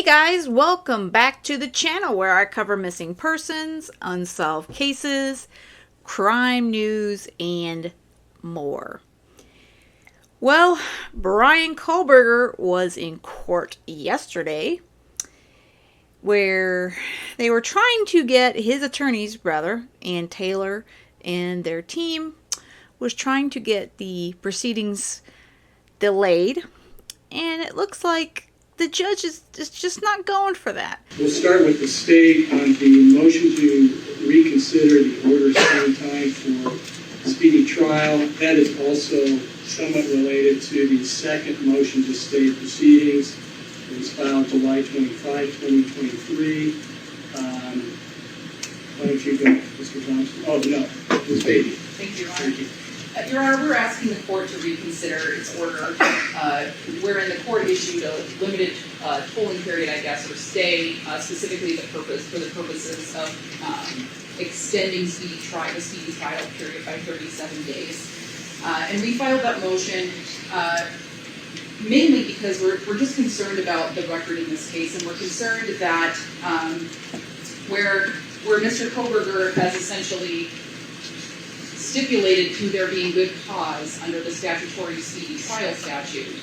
Hey guys, welcome back to the channel where I cover missing persons, unsolved cases, crime news, and more. Well, Bryan Kohberger was in court yesterday where they were trying to get his attorneys, and Taylor and their team was trying to get the proceedings delayed, and it looks like the judge is just not going for that. We'll start with the state on the motion to reconsider the order setting time for speedy trial. That is also somewhat related to the second motion to stay proceedings. It was filed July 25, 2023. Why don't you go, Mr. Thompson? Oh, no, Ms. Beatty. Thank you, Your Honor. Thank you. Your Honor, we're asking the court to reconsider its order, wherein the court issued a limited tolling period, or stay, specifically for the purposes of extending the speedy trial period by 37 days. And we filed that motion mainly because we're just concerned about the record in this case, and we're concerned that where Mr. Kohberger has essentially stipulated to there being good cause under the statutory speedy trial statute.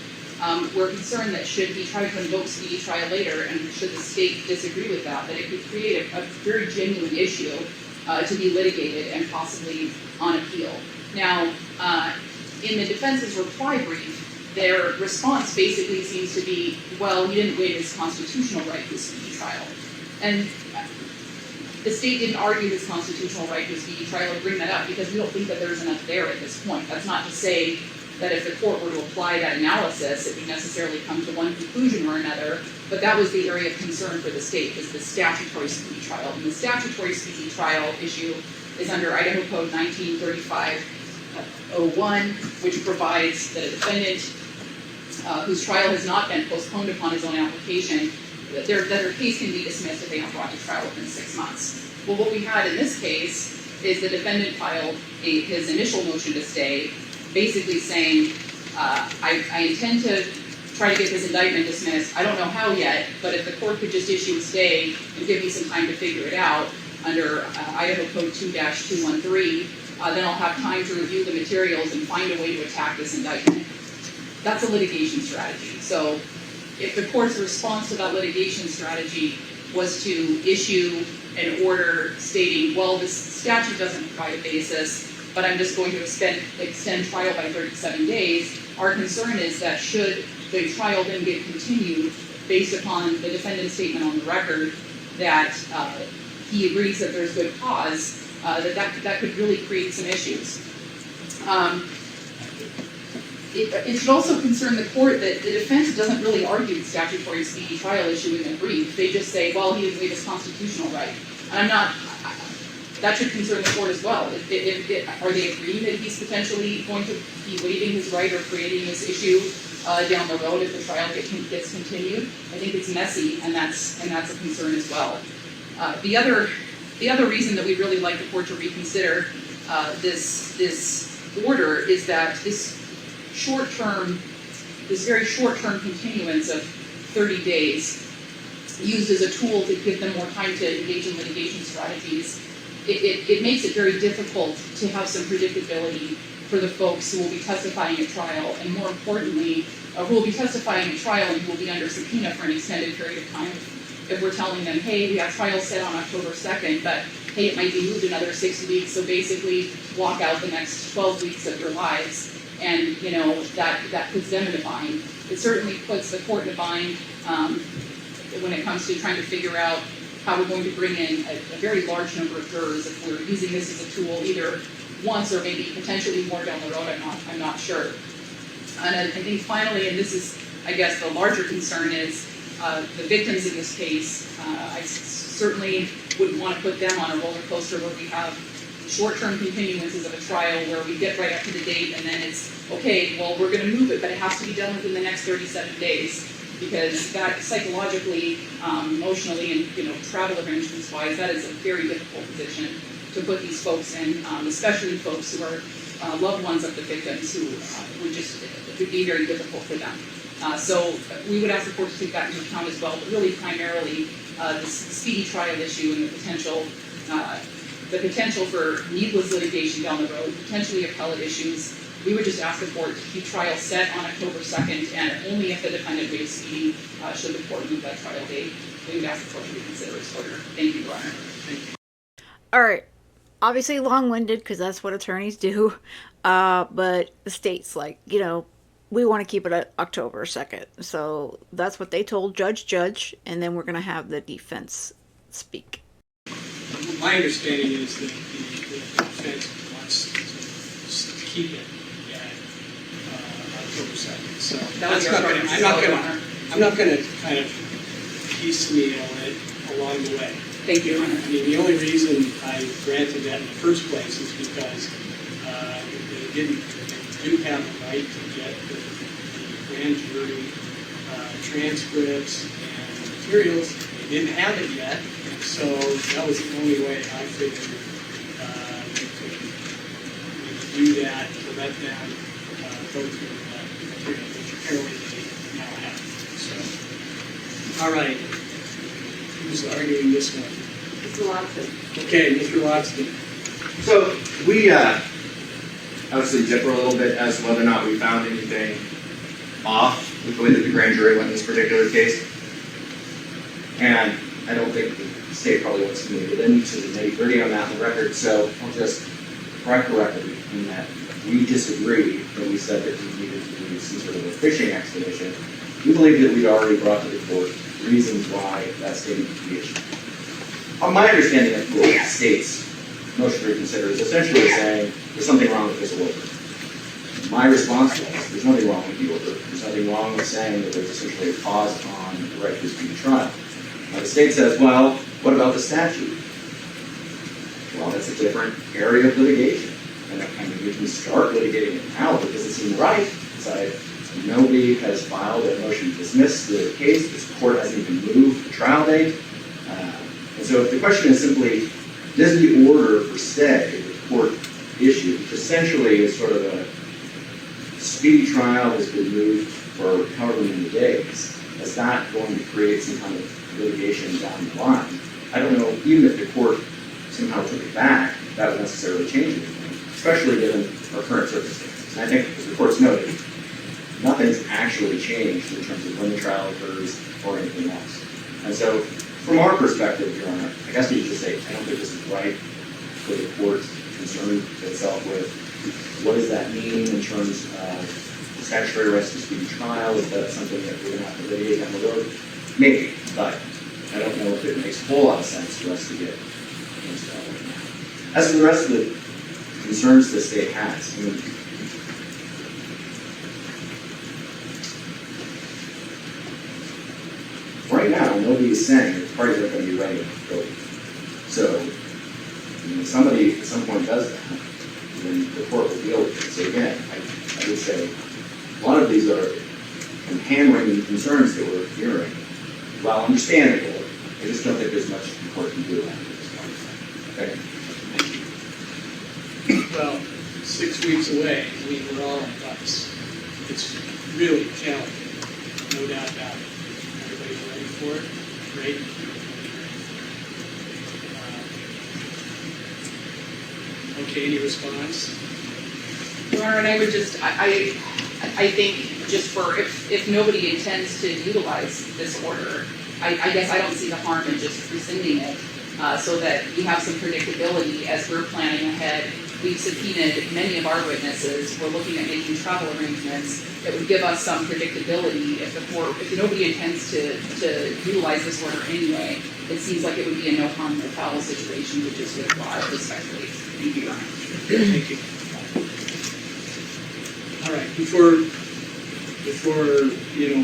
We're concerned that should he try to invoke speedy trial later, and should the state disagree with that it could create a very genuine issue to be litigated and possibly on appeal. Now, in the defense's reply brief, their response basically seems to be, well, he didn't waive his constitutional right to speedy trial. And the state didn't argue his constitutional right to a speedy trial or bring that up because we don't think that there's enough there at this point. That's not to say that if the court were to apply that analysis, it would necessarily come to one conclusion or another, but that was the area of concern for the state, is the statutory speedy trial. And the statutory speedy trial issue is under Idaho Code 1935-01, which provides that a defendant whose trial has not been postponed upon his own application, that their case can be dismissed if they aren't brought to trial within 6 months. Well, what we had in this case is the defendant filed his initial motion to stay, basically saying, I intend to try to get this indictment dismissed. I don't know how yet, but if the court could just issue a stay and give me some time to figure it out under Idaho Code 2-213, then I'll have time to review the materials and find a way to attack this indictment. That's a litigation strategy. So if the court's response to that litigation strategy was to issue an order stating, well, this statute doesn't provide a basis, but I'm just going to extend trial by 37 days, our concern is that should the trial then get continued based upon the defendant's statement on the record that he agrees that there's good cause, that could really create some issues. It should also concern the court that the defense doesn't really argue the statutory speedy trial issue in the brief. They just say, well, he didn't waive his constitutional right. And that should concern the court as well. Are they agreeing that he's potentially going to be waiving his right or creating this issue down the road if the trial gets continued? I think it's messy, and that's a concern as well. The other reason that we'd really like the court to reconsider this order is that this very short-term continuance of 30 days used as a tool to give them more time to engage in litigation strategies, it makes it very difficult to have some predictability for the folks who will be testifying at trial, and more importantly, who will be testifying at trial and who will be under subpoena for an extended period of time. If we're telling them, hey, we have trial set on October 2nd, but hey, it might be moved another 6 weeks, so basically block out the next 12 weeks of your lives. And, that puts them in a bind. It certainly puts the court in a bind when it comes to trying to figure out how we're going to bring in a very large number of jurors if we're using this as a tool either once or maybe potentially more down the road. I'm not sure. And I think finally, and this is, I guess, the larger concern is the victims in this case. I certainly wouldn't want to put them on a roller coaster where we have short-term continuances of a trial where we get right up to the date and then it's, okay, well, we're going to move it, but it has to be done within the next 37 days. Because that psychologically, emotionally, and travel arrangements-wise, that is a very difficult position to put these folks in, especially folks who are loved ones of the victims who would be very difficult for them. So we would ask the court to take that into account as well, but really primarily the speedy trial issue and the potential for needless litigation down the road, potentially appellate issues. We would just ask the court to keep trial set on October 2nd, and only if the defendant waives speedy should the court move that trial date. We would ask the court to reconsider its order. Thank you, Your Honor. All right. Obviously long-winded because that's what attorneys do. But the state's like, we want to keep it at October 2nd. So that's what they told Judge, and then we're going to have the defense speak. My understanding is that the defense wants to keep it at October 2nd. So I'm not going to kind of piecemeal it along the way. Thank you, Your Honor. I mean, the only reason I granted that in the first place is because they do have the right to get the grand jury transcripts and materials. They didn't have it yet, and so that was the only way I figured we could do that to let them go through that material, which apparently they now have. So, all right. Who's arguing this one? Mr. Lotston. Okay, Mr. Lotston. So we obviously differ a little bit as to whether or not we found anything off with the way that the grand jury went in this particular case. And I don't think the state probably wants to move it into the nitty-gritty on that in the record, so I'll just correct the record in that we disagree when we said that we needed to do some sort of a fishing expedition. We believe that we'd already brought to the court reasons why that statement could be issued. My understanding of the state's motion to reconsider is essentially saying there's something wrong with this order. My response was there's nothing wrong with the order. There's nothing wrong with saying that there's essentially a pause on the right to a speedy trial. Now the state says, well, what about the statute? Well, that's a different area of litigation. And I mean, we can start litigating it now, but it doesn't seem right. Nobody has filed a motion to dismiss the case. This court hasn't even moved the trial date. And so if the question is simply, does the order for stay that the court issued, which essentially is sort of a speedy trial has been moved for however many days, is that going to create some kind of litigation down the line? I don't know, even if the court somehow took it back, that would necessarily change anything, especially given our current circumstances. And I think, as the court's noted, nothing's actually changed in terms of when the trial occurs or anything else. And so, from our perspective, Your Honor, I guess we should just say, I don't think this is right for the court to concern itself with what does that mean in terms of the statutory arrest and speedy trial. Is that something that we're going to have to litigate down the road? Maybe, but I don't know if it makes a whole lot of sense for us to get into that right now. As for the rest of the concerns the state has, I mean, right now, nobody is saying that the parties are going to be ready to go. So, if somebody at some point does that, then the court will deal with it. So again, I would say a lot of these are hammering the concerns that we're hearing. While understandable, I just don't think there's much the court can do about it at this point. Okay? Thank you. Well, 6 weeks away, I mean, we're all on ice. It's really challenging, no doubt about it. Everybody's ready for it. Great. Okay, any response? Your Honor, and I would just, I think just for, if nobody intends to utilize this order, I guess I don't see the harm in just rescinding it, so that you have some predictability as we're planning ahead. We've subpoenaed many of our witnesses. We're looking at making travel arrangements that would give us some predictability. If nobody intends to utilize this order anyway, it seems like it would be a no harm, no foul situation to just withdraw it respectfully. Thank you, Your Honor. Thank you. All right, before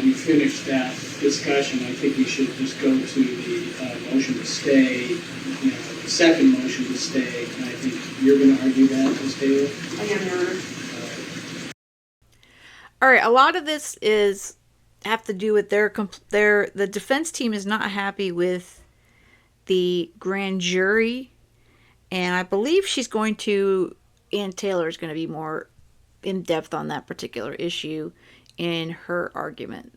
we finish that discussion, I think we should just go to the motion to stay, the second motion to stay, and I think you're going to argue that, Ms. Taylor? I am, Your Honor. All right, a lot of this have to do with the defense team is not happy with the grand jury, and I believe Ann Taylor is going to be more in depth on that particular issue in her argument.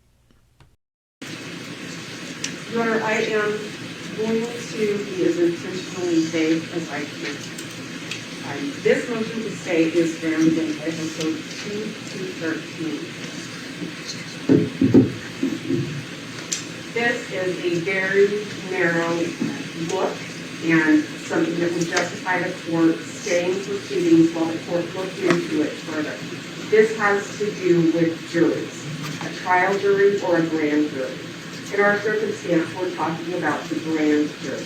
Your Honor, I am going to be as intentionally vague as I can. This motion to stay is grounded in Idaho Code 2-13. This is a very narrow look and something that would justify the court staying proceedings while the court looked into it further. This has to do with juries, a trial jury or a grand jury. In our circumstance, we're talking about the grand jury.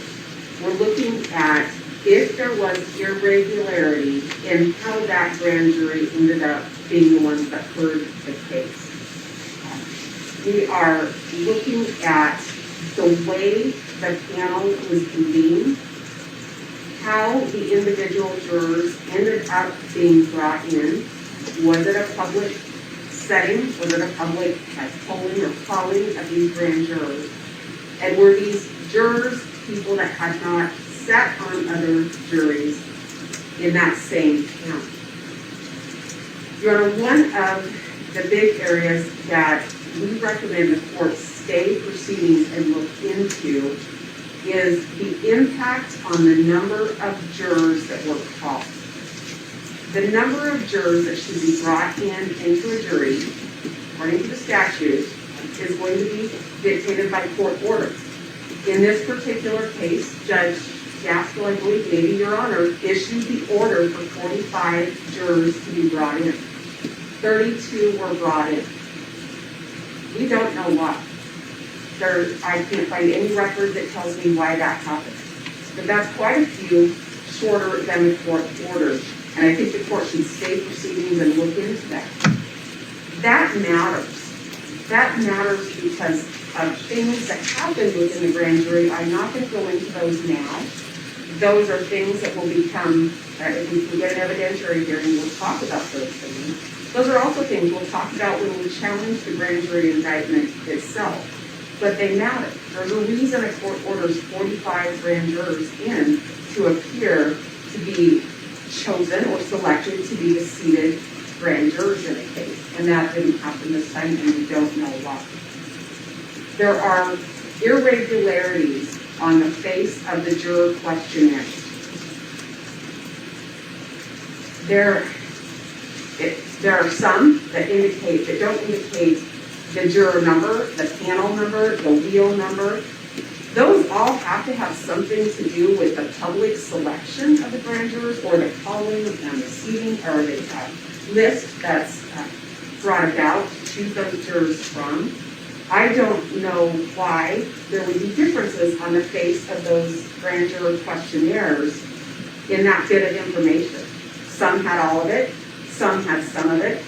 We're looking at if there was irregularity in how that grand jury ended up being the ones that heard the case. We are looking at the way the panel was convened, how the individual jurors ended up being brought in. Was it a public setting? Was it a public polling or calling of these grand jurors? And were these jurors people that had not sat on other juries in that same panel? Your Honor, one of the big areas that we recommend the court stay proceedings and look into is the impact on the number of jurors that were called. The number of jurors that should be brought into a jury, according to the statute, is going to be dictated by court order. In this particular case, Judge Gaskell, I believe, maybe Your Honor, issued the order for 45 jurors to be brought in. 32 were brought in. We don't know why. I can't find any record that tells me why that happened. But that's quite a few shorter than the court ordered. And I think the court should stay proceedings and look into that. That matters. That matters because of things that happened within the grand jury. I'm not going to go into those now. Those are things that will become, if we can get an evidentiary hearing, we'll talk about those things. Those are also things we'll talk about when we challenge the grand jury indictment itself. But they matter. There's a reason a court orders 45 grand jurors in to appear to be chosen or selected to be the seated grand jurors in a case. And that didn't happen this time, and we don't know why. There are irregularities on the face of the juror questionnaire. There are some that don't indicate the juror number, the panel number, the wheel number. Those all have to have something to do with the public selection of the grand jurors or the calling and the seating or the list that's brought about to choose those jurors from. I don't know why there would be differences on the face of those grand juror questionnaires in that bit of information. Some had all of it, some had some of it,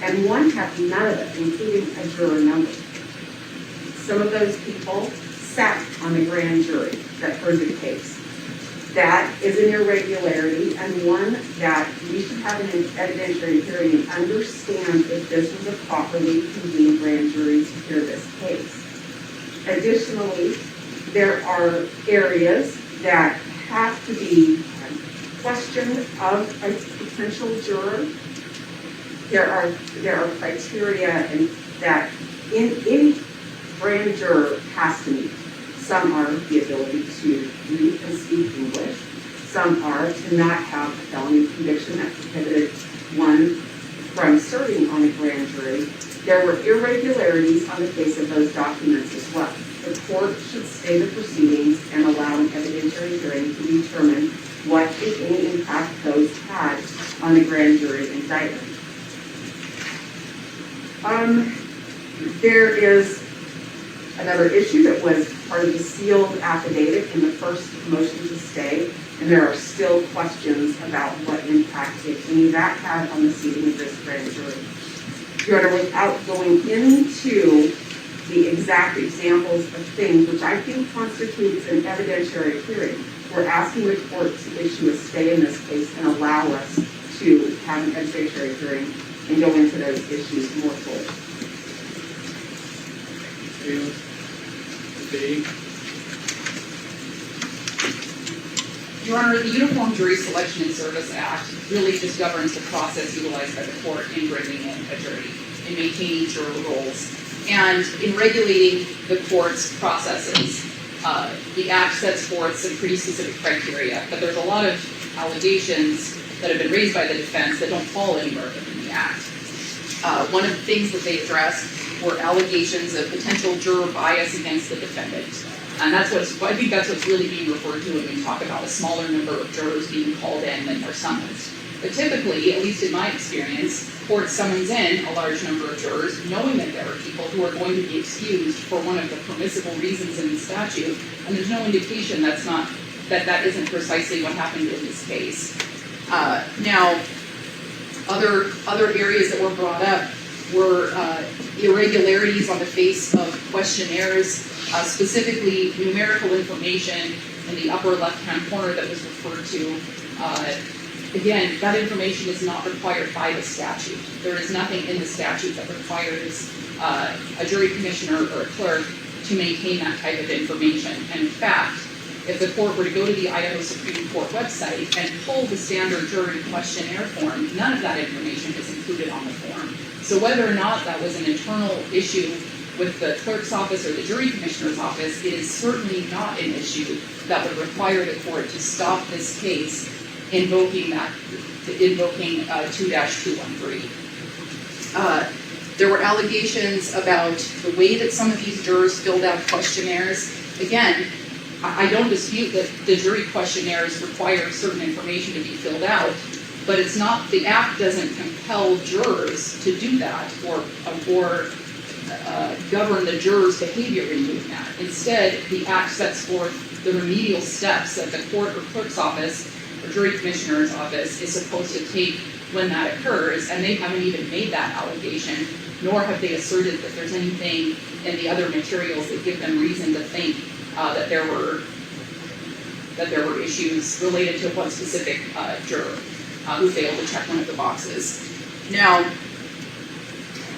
and one had none of it, including a juror number. Some of those people sat on the grand jury that heard the case. That is an irregularity and one that we should have an evidentiary hearing and understand if this was a properly convened grand jury to hear this case. Additionally, there are areas that have to be questioned of a potential juror. There are criteria and that in any grand juror has to meet. Some are the ability to read and speak English. Some are to not have a felony conviction that prohibited one from serving on a grand jury. There were irregularities on the face of those documents as well. The court should stay the proceedings and allow an evidentiary hearing to determine what, if any, impact those had on the grand jury indictment. There is another issue that was part of the sealed affidavit in the first motion to stay, and there are still questions about what impact, if any, that had on the seating of this grand jury. Your Honor, without going into the exact examples of things, which I think constitutes an evidentiary hearing, we're asking the court to issue a stay in this case and allow us to have an evidentiary hearing and go into those issues more fully. Your Honor, the Uniform Jury Selection and Service Act really just governs the process utilized by the court in bringing in a jury. in maintaining juror roles. And in regulating the court's processes, the Act sets forth some pretty specific criteria, but there's a lot of allegations that have been raised by the defense that don't fall anywhere within the Act. One of the things that they addressed were allegations of potential juror bias against the defendant. And I think that's what's really being referred to when we talk about a smaller number of jurors being called in than they're summoned. But typically, at least in my experience, court summons in a large number of jurors, knowing that there are people who are going to be excused for one of the permissible reasons in the statute, and there's no indication that isn't precisely what happened in this case. Now, other areas that were brought up were irregularities on the face of questionnaires, specifically numerical information in the upper left-hand corner that was referred to. Again, that information is not required by the statute. There is nothing in the statute that requires a jury commissioner or a clerk to maintain that type of information. And in fact, if the court were to go to the Idaho Supreme Court website and pull the standard jury questionnaire form, none of that information is included on the form. So whether or not that was an internal issue with the clerk's office or the jury commissioner's office, it is certainly not an issue that would require the court to stop this case invoking 2-213. There were allegations about the way that some of these jurors filled out questionnaires. Again, I don't dispute that the jury questionnaires require certain information to be filled out, but it's not, the Act doesn't compel jurors to do that or govern the jurors' behavior in doing that. Instead, the Act sets forth the remedial steps that the court or clerk's office or jury commissioner's office is supposed to take when that occurs, and they haven't even made that allegation, nor have they asserted that there's anything in the other materials that give them reason to think that there were issues related to one specific juror who failed to check one of the boxes. Now,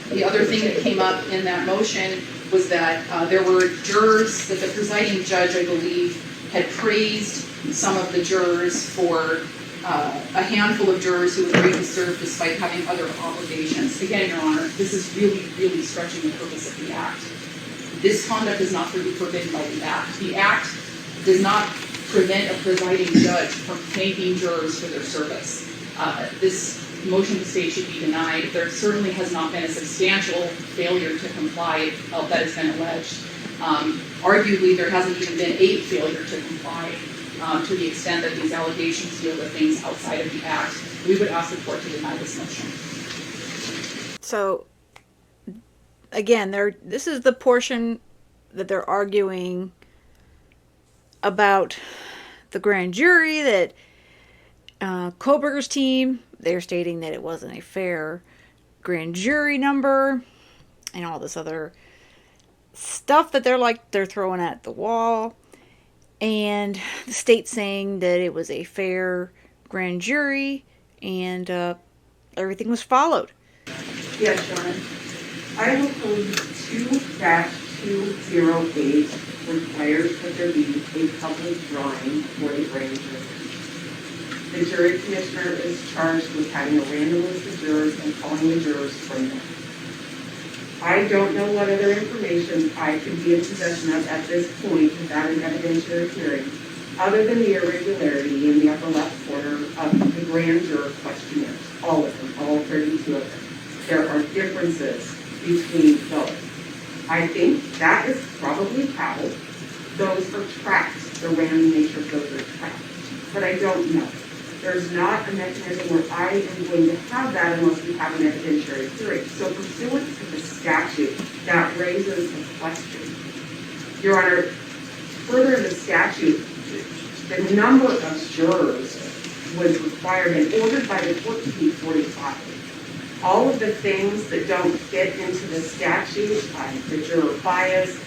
the other thing that came up in that motion was that there were jurors that the presiding judge, I believe, had praised some of the jurors for a handful of jurors who agreed to serve despite having other obligations. Again, Your Honor, this is really, really stretching the purpose of the Act. This conduct is not forbidden by the Act. The Act does not prevent a presiding judge from thanking jurors for their service. This motion to stay should be denied. There certainly has not been a substantial failure to comply that has been alleged. Arguably, there hasn't even been a failure to comply to the extent that these allegations deal with things outside of the Act. We would ask the court to deny this motion. So, again, this is the portion that they're arguing about the grand jury, that Kohberger's team, they're stating that it wasn't a fair grand jury number, and all this other stuff that they're throwing at the wall, and the state saying that it was a fair grand jury and everything was followed. Yes, Your Honor. Idaho Code 2-208 requires that there be a public drawing for the grand jury. The jury commissioner is charged with having a random list of jurors and calling the jurors from them. I don't know what other information I could be in possession of at this point without an evidentiary hearing, other than the irregularity in the upper left corner of the grand juror questionnaires, all of them, all 32 of them. There are differences between those. I think that is probably how those are tracked, the random nature of those are tracked, but I don't know. There's not a mechanism where I am going to have that unless we have an evidentiary hearing. So pursuant to the statute, that raises a question. Your Honor, further in the statute, the number of jurors was required and ordered by the court to be 45. All of the things that don't fit into the statute, the juror bias,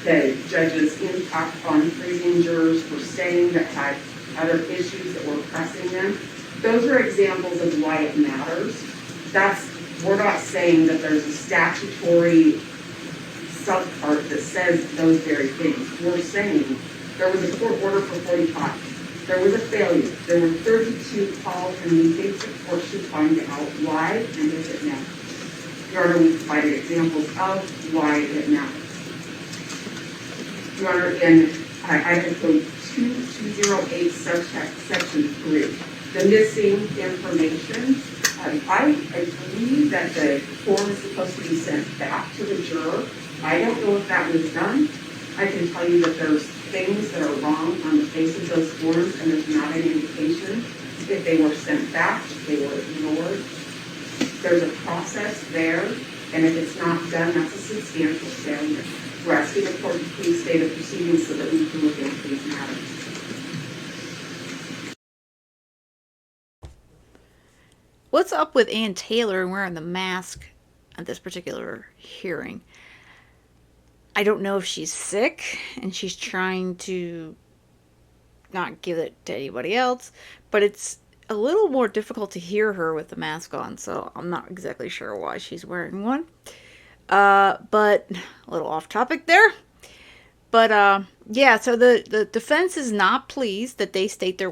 the judge's impact on freezing jurors for staying that had other issues that were pressing them, those are examples of why it matters. We're not saying that there's a statutory subpart that says those very things. We're saying there was a court order for 45. There was a failure. There were 32 calls, and we think the court should find out why and if it matters. Your Honor, we provided examples of why it matters. Your Honor, in Idaho Code 2208 subtext section 3, the missing information, I believe that the form is supposed to be sent back to the juror. I don't know if that was done. I can tell you that there's things that are wrong on the face of those forms, and there's not an indication if they were sent back, if they were ignored. There's a process there, and if it's not done, that's a substantial failure. We're asking the court to please stay the proceedings so that we can look into these matters. What's up with Ann Taylor wearing the mask at this particular hearing? I don't know if she's sick and she's trying to not give it to anybody else, but it's a little more difficult to hear her with the mask on, so I'm not exactly sure why she's wearing one. But a little off topic there. But yeah, so the defense is not pleased that they state the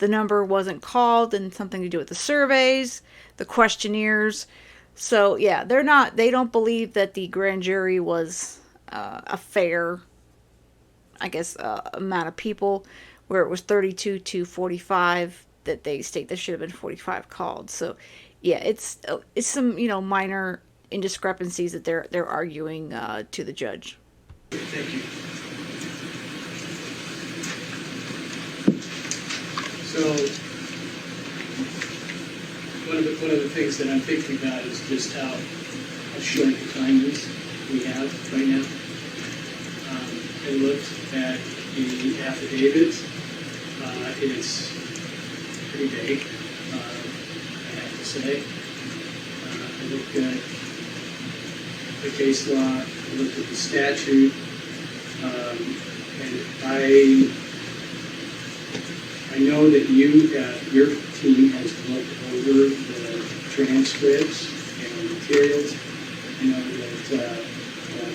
number wasn't called and something to do with the surveys, the questionnaires. So yeah, they don't believe that the grand jury was a fair, I guess, amount of people, where it was 32 to 45 that they state there should have been 45 called. So yeah, it's some, minor indiscrepancies that they're arguing to the judge. Thank you. So one of the things that I'm thinking about is just how short the time is we have right now. I looked at the affidavit. It's pretty vague, I have to say. I looked at the case law, I looked at the statute, and I know that your team has looked over the transcripts and materials. I know that I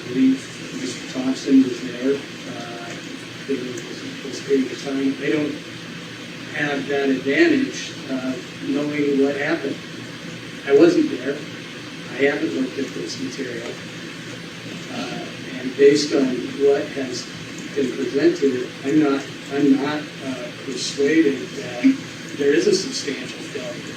believe Mr. Thompson was there for this period of time. They don't have that advantage of knowing what happened. I wasn't there. I haven't looked at this material. And based on what has been presented, I'm not persuaded that there is a substantial failure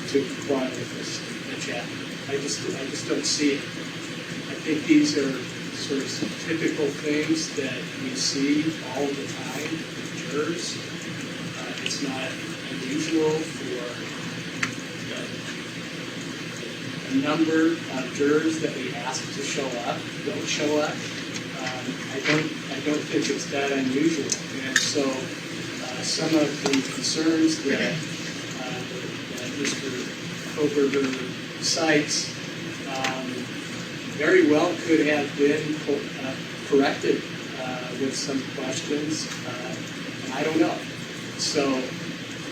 to comply with this chapter. I just don't see it. I think these are sort of some typical things that we see all the time with jurors. It's not unusual for the number of jurors that we ask to show up don't show up. I don't think it's that unusual. And so some of the concerns that Mr. Kohberger cites very well could have been corrected with some questions, and I don't know. So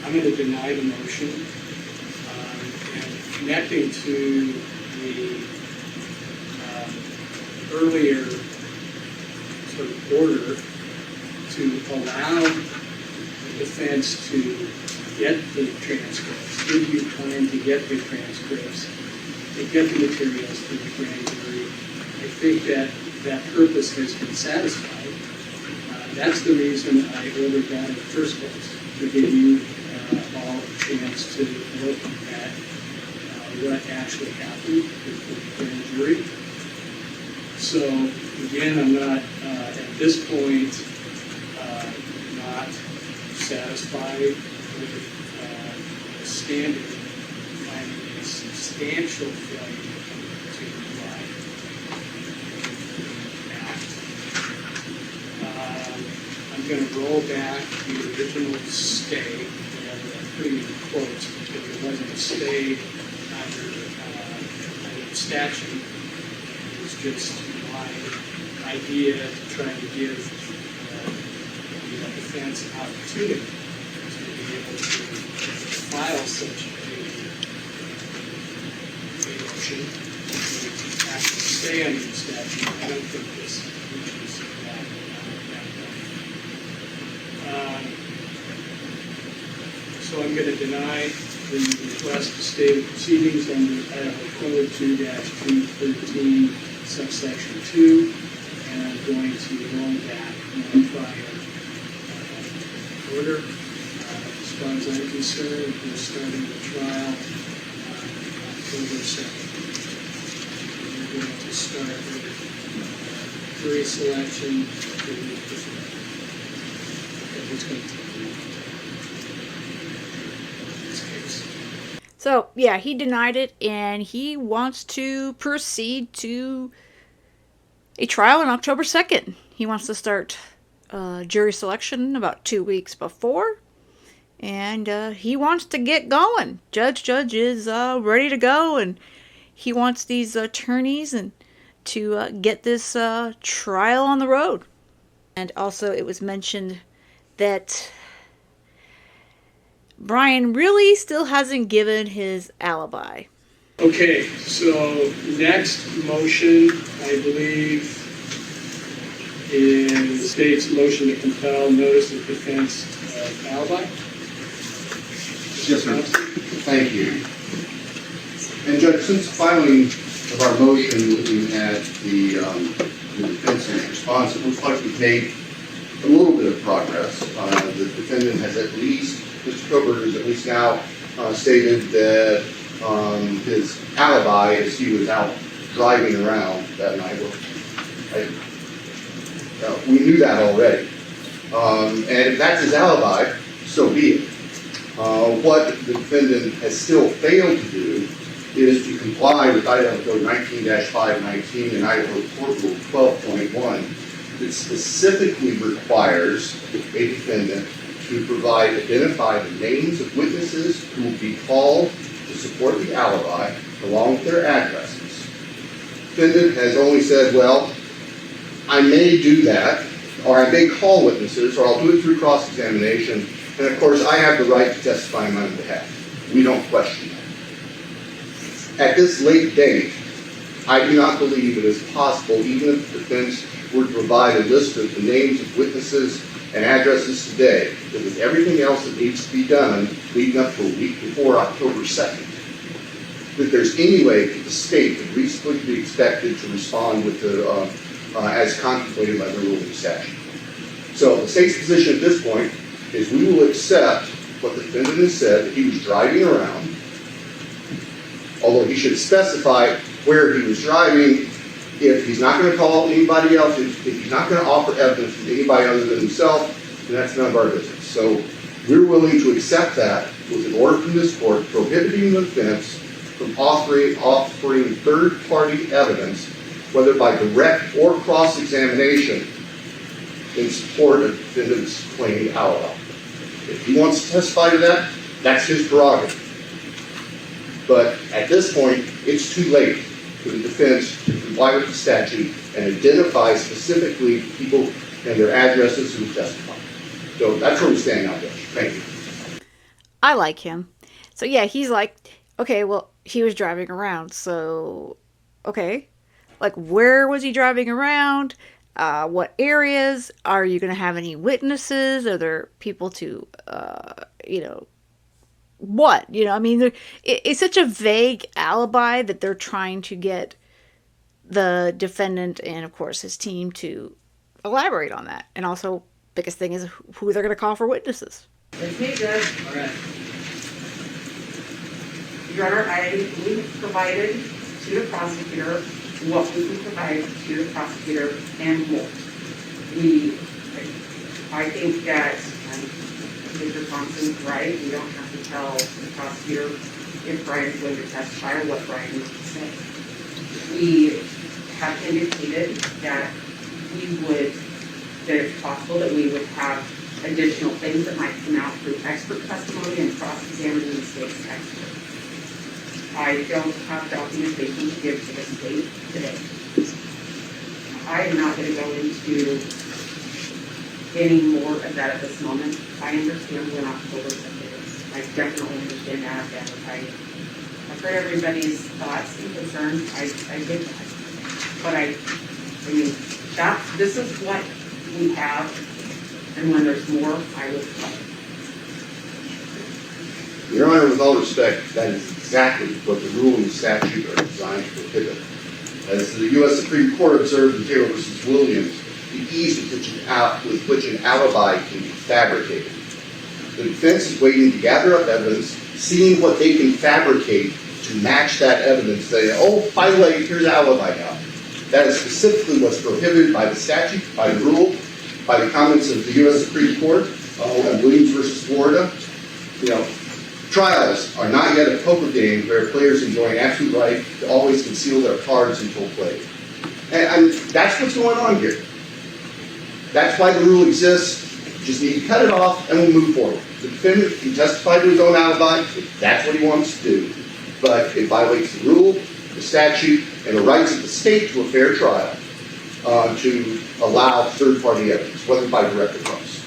I'm going to deny the motion. And connecting to the earlier sort of order to allow the defense to get the transcripts, give you time to get the transcripts, to get the materials for the grand jury. I think that purpose has been satisfied. That's the reason I ordered that in the first place, to give you all a chance to look at what actually happened before the grand jury. So again, I'm not, at this point, not satisfied with the standard finding a substantial failure to comply with the act. I'm going to roll back the original stay, and I'm putting in quotes because it wasn't a stay under the statute. It was just my idea to try to give the defense an opportunity to be able to file such a motion to actually stay under the statute. I don't think this reaches that point. So I'm going to deny the request to stay the proceedings under Idaho Code 2-313 subsection 2, and I'm going to roll back my prior order. As far as I'm concerned, we're starting the trial October 2nd. We're going to start with jury selection the week before. It's going to take this case. So, yeah, he denied it, and he wants to proceed to a trial on October 2nd. He wants to start jury selection about 2 weeks before, and he wants to get going. Judge is ready to go, and he wants these attorneys and to get this trial on the road. And also, it was mentioned that Bryan really still hasn't given his alibi. Okay, so next motion, I believe, is state's motion to compel notice of defense of alibi. Yes, sir. Thank you. And Judge, since filing of our motion looking at the defense's response, it looks like we've made a little bit of progress. The defendant has at least, Mr. Kohberger has at least now stated that his alibi is he was out driving around that night. We knew that already. And if that's his alibi, so be it. What the defendant has still failed to do is to comply with Idaho Code 19-519 and Idaho Court Rule 12.1 that specifically requires a defendant to provide, identify the names of witnesses who will be called to support the alibi along with their addresses. The defendant has only said, well, I may do that, or I may call witnesses, or I'll do it through cross-examination, and of course I have the right to testify on my own behalf. We don't question that. At this late date, I do not believe it is possible, even if the defense were to provide a list of the names of witnesses and addresses today, that with everything else that needs to be done leading up to a week before October 2nd, that there's any way that the state could reasonably be expected to respond with the, as contemplated by the ruling statute. So the state's position at this point is we will accept what the defendant has said, that he was driving around, although he should specify where he was driving. If he's not going to call anybody else, if he's not going to offer evidence to anybody other than himself, then that's none of our business. So we're willing to accept that with an order from this court prohibiting the defense from offering third-party evidence, whether by direct or cross-examination, in support of the defendant's claimed alibi. If he wants to testify to that, that's his prerogative. But at this point, it's too late for the defense to comply with the statute and identify specifically people and their addresses who testify. So that's where we stand now, Judge. Thank you. I like him. So yeah, he's like, okay, well, he was driving around, so okay. Like, where was he driving around? What areas? Are you going to have any witnesses? Are there people to, what? I mean, it's such a vague alibi that they're trying to get the defendant and, of course, his team to elaborate on that. And also, biggest thing is who they're going to call for witnesses. Okay, Judge. All right. Your Honor, we provided to the prosecutor what we can provide to the prosecutor and more. I think that Mr. Thompson's right. We don't have to tell the prosecutor if Bryan's going to testify or what Bryan needs to say. We have indicated that that it's possible that we would have additional things that might come out through expert testimony and cross-examining the state's expert. I don't have documentation to give to the state today. I am not going to go into any more of that at this moment. I understand when October 2nd is. I definitely understand that. I've heard everybody's thoughts and concerns. I get that. But I mean, this is what we have, and when there's more, I will tell. Your Honor, with all respect, that is exactly what the rule and the statute are designed to prohibit. As the U.S. Supreme Court observed in Taylor v. Williams, the ease with which an alibi can be fabricated. The defense is waiting to gather up evidence, seeing what they can fabricate to match that evidence, saying, oh, by the way, here's an alibi now. That is specifically what's prohibited by the statute, by the rule, by the comments of the U.S. Supreme Court on Williams v. Florida. You know, trials are not yet a poker game where players enjoy an absolute right to always conceal their cards until played. And that's what's going on here. That's why the rule exists. Just need to cut it off and we'll move forward. The defendant can testify to his own alibi if that's what he wants to do. But it violates the rule, the statute, and the rights of the state to a fair trial to allow third-party evidence, whether by direct or cross.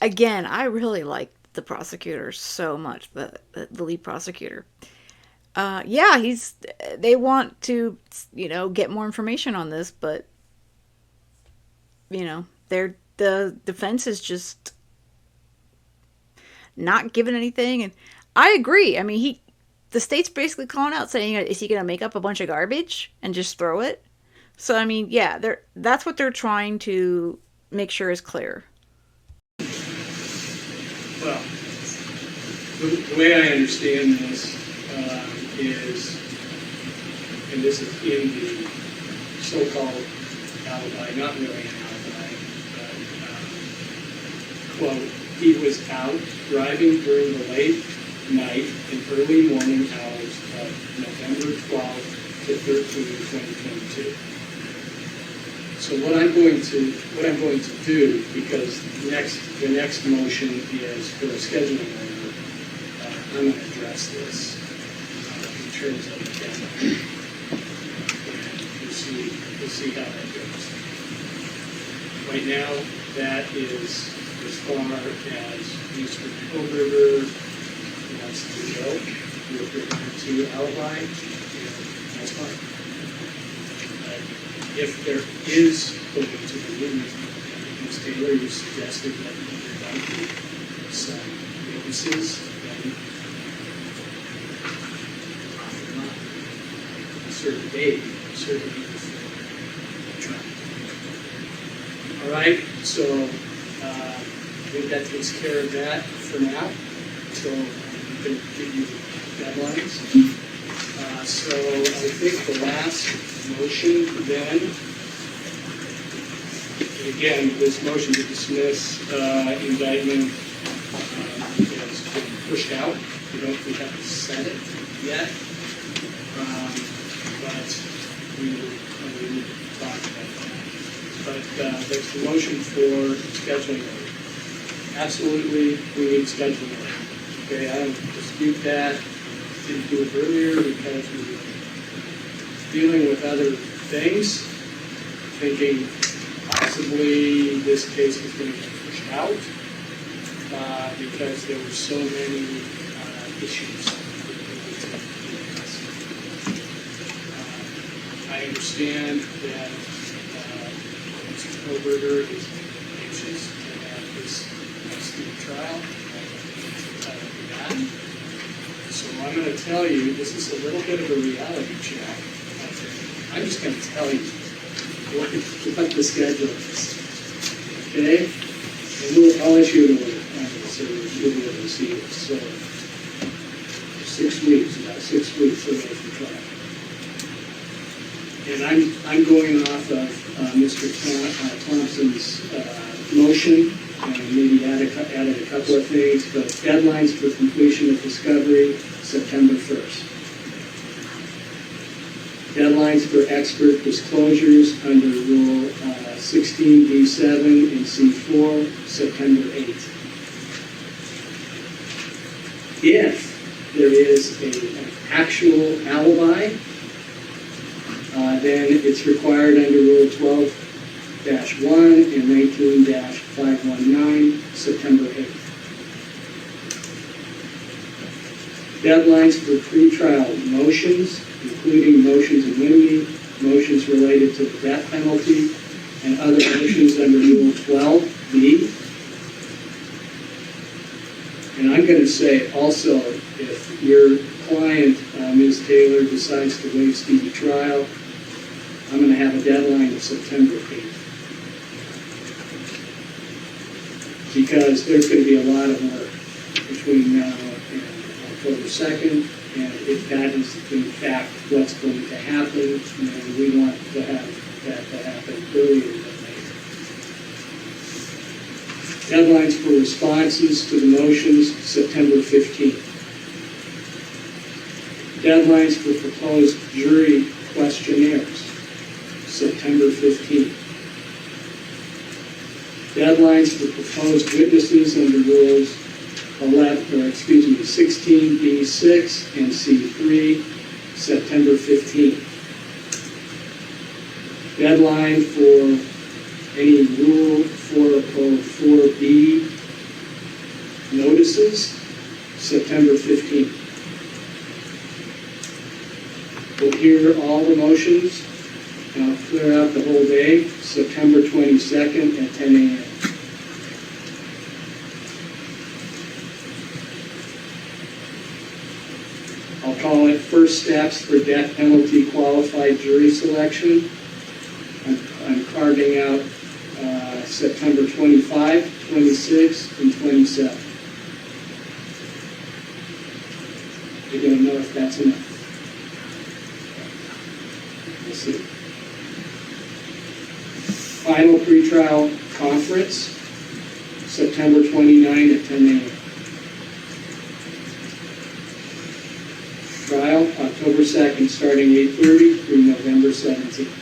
Again, I really like the prosecutor so much, the lead prosecutor. Yeah, they want to, get more information on this, but, the defense is just not giving anything. And I agree. I mean, the state's basically calling out saying, is he going to make up a bunch of garbage and just throw it? So, I mean, yeah, that's what they're trying to make sure is clear. Well, the way I understand this is, and this is in the so-called alibi, not really an alibi, but, quote, he was out driving during the late night and early morning hours of November 12th to 13, 2022. So what I'm going to do, because the next motion is for a scheduling order, I'm going to address this in terms of the demo, and we'll see how that goes. Right now, that is as far as Mr. Kohberger wants to go with regard to alibi, and that's fine. If there is going to be, Ms. Taylor, you suggested that there might be some witnesses, then not a certain date, certainly before trial. All right, so I think that takes care of that for now. So I'm going to give you deadlines. So I think the last motion then, and again, this motion to dismiss indictment has been pushed out. We haven't set it yet, but we will talk about that. But there's the motion for scheduling order. Absolutely, we need scheduling order. Okay, I don't dispute that. Didn't do it earlier because we were dealing with other things, thinking possibly this case was going to get pushed out because there were so many issues that we needed to discuss. I understand that Mr. Kohberger is anxious to have this next trial. So I'm going to tell you, this is a little bit of a reality check. I'm just going to tell you what the schedule is. Okay? And I'll issue an order on this, so you'll be able to see it. So, 6 weeks, about 6 weeks away from trial. And I'm going off of Mr. Thompson's motion, and maybe added a couple of things, but deadlines for completion of discovery, September 1st. Deadlines for expert disclosures under Rule 16B7 and C4, September 8th. If there is an actual alibi, then it's required under Rule 12-1 and 19-519, September 8th. Deadlines for pretrial motions, including motions in limine, motions related to the death penalty, and other motions under Rule 12B, I'm going to say also, if your client, Ms. Taylor, decides to waive speedy trial, I'm going to have a deadline of September 8th. Because there's going to be a lot of work between now and October 2nd, and if that is in fact what's going to happen, then we want to have that to happen earlier than later. Deadlines for responses to the motions, September 15th. Deadlines for proposed jury questionnaires, September 15th. Deadlines for proposed witnesses under rules 16B6 and C3, September 15th. Deadline for any Rule 404B notices, September 15th. We'll hear all the motions, and I'll clear out the whole day, September 22nd at 10 a.m. I'll call it first steps for death penalty qualified jury selection. I'm carving out September 25, 26, and 27. I don't know if that's enough. We'll see. Final pretrial conference, September 29 at 10 a.m. Trial, October 2nd, starting 8:30 through November 17th.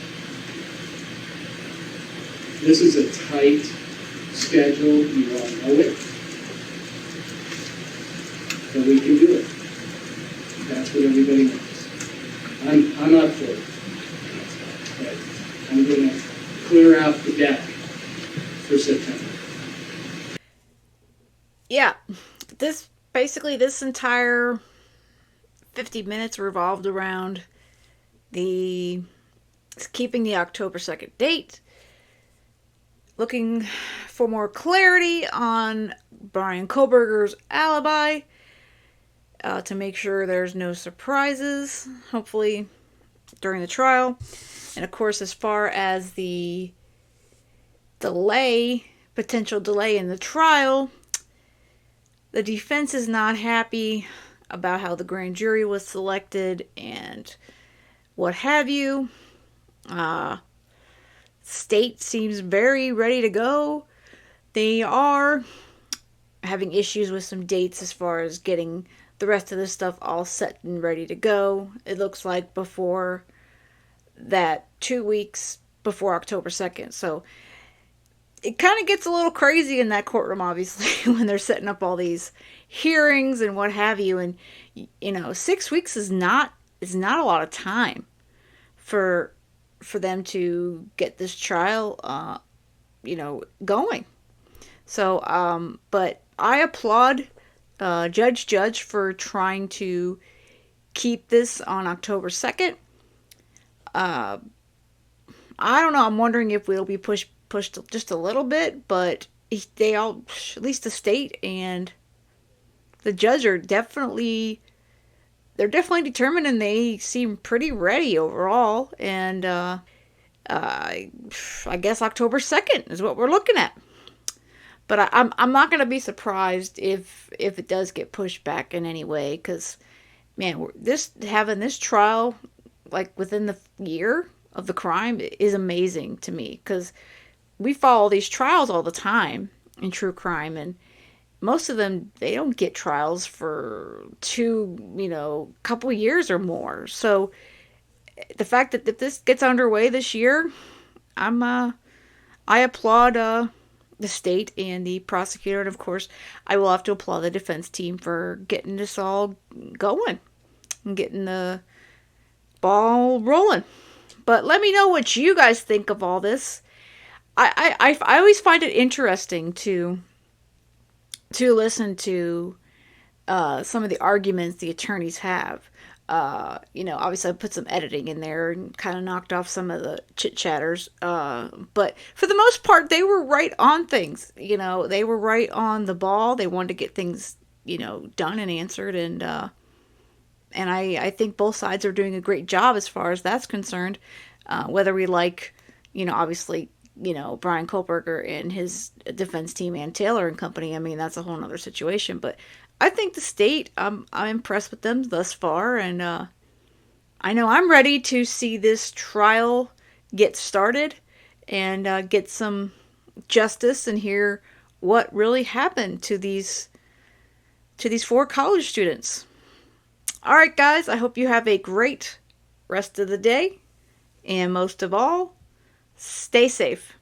This is a tight schedule, you all know it, but we can do it. That's what everybody wants. I'm up for it, but I'm going to clear out the deck for September. Yeah, this entire 50 minutes revolved around keeping the October 2nd date, looking for more clarity on Bryan Kohberger's alibi, to make sure there's no surprises, hopefully, during the trial. And of course, as far as the potential delay in the trial, the defense is not happy about how the grand jury was selected and what have you. State seems very ready to go. They are having issues with some dates as far as getting the rest of the stuff all set and ready to go. It looks like before that, 2 weeks before October 2nd. So it kind of gets a little crazy in that courtroom, obviously, when they're setting up all these hearings and what have you. And 6 weeks is not a lot of time for them to get this trial, going. So, but I applaud Judge for trying to keep this on October 2nd. I don't know. I'm wondering if we'll be pushed just a little bit, but they all, at least the state and the judge, are definitely determined, and they seem pretty ready overall. And I guess October 2nd is what we're looking at. But I'm not going to be surprised if it does get pushed back in any way, because, man, having this trial like within the year of the crime is amazing to me, because we follow these trials all the time in true crime, and most of them, they don't get trials for couple years or more. So the fact that this gets underway this year, I applaud the state and the prosecutor, and of course I will have to applaud the defense team for getting this all going and getting the ball rolling. But let me know what you guys think of all this. I always find it interesting to listen to some of the arguments the attorneys have. Obviously I put some editing in there and kind of knocked off some of the chit-chatters. But for the most part, they were right on things. They were right on the ball. They wanted to get things done and answered. And I think both sides are doing a great job as far as that's concerned. Whether we like, obviously, Bryan Kohberger and his defense team and Taylor and company, I mean, that's a whole nother situation. But I think the state, I'm impressed with them thus far. And I know I'm ready to see this trial get started and get some justice and hear what really happened to these four college students. All right, guys, I hope you have a great rest of the day. And most of all, stay safe.